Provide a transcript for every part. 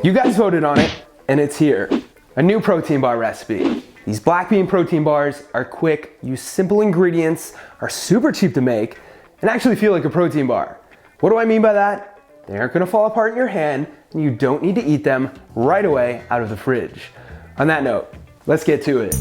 You guys voted on it, and it's here. A new protein bar recipe. These black bean protein bars are quick, use simple ingredients, are super cheap to make, and actually feel like a protein bar. What do I mean by that? They aren't gonna fall apart in your hand, and you don't need to eat them right away out of the fridge. On that note, let's get to it.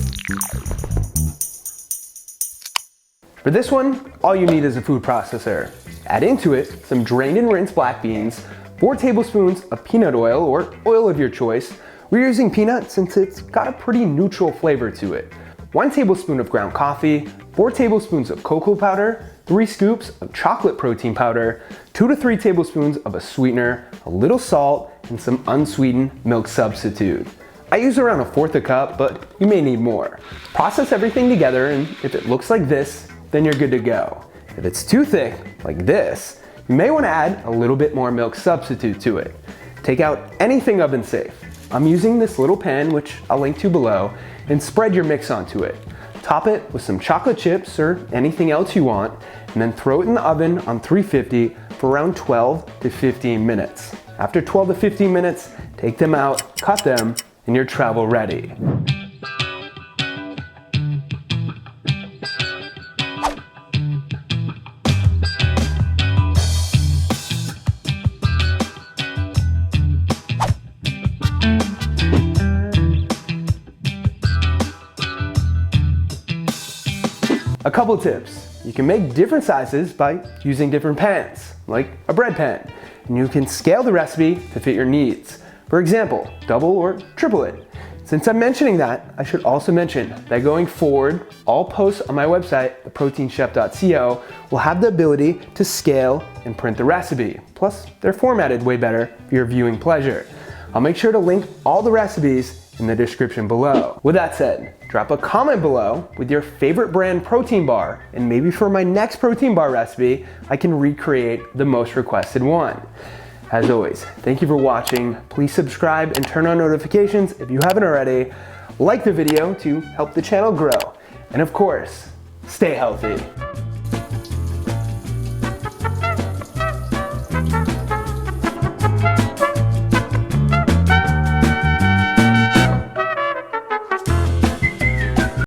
For this one, all you need is a food processor. Add into it some drained and rinsed black beans, 4 tablespoons of peanut oil or oil of your choice. We're using peanut since it's got a pretty neutral flavor to it. 1 tablespoon of ground coffee, 4 tablespoons of cocoa powder, 3 scoops of chocolate protein powder, 2 to 3 tablespoons of a sweetener, a little salt, and some unsweetened milk substitute. I use around 1/4 cup, but you may need more. Process everything together, and if it looks like this, then you're good to go. If it's too thick, like this, you may want to add a little bit more milk substitute to it. Take out anything oven safe. I'm using this little pan, which I'll link to below, and spread your mix onto it. Top it with some chocolate chips or anything else you want, and then throw it in the oven on 350 for around 12 to 15 minutes. After 12 to 15 minutes, take them out, cut them, and you're travel ready. A couple tips. You can make different sizes by using different pans, like a bread pan, and you can scale the recipe to fit your needs. For example, double or triple it. Since I'm mentioning that, I should also mention that going forward, all posts on my website, theproteinchef.co, will have the ability to scale and print the recipe. Plus, they're formatted way better for your viewing pleasure. I'll make sure to link all the recipes in the description below. With that said, drop a comment below with your favorite brand protein bar, and maybe for my next protein bar recipe, I can recreate the most requested one. As always, thank you for watching. Please subscribe and turn on notifications if you haven't already. Like the video to help the channel grow. And of course, stay healthy.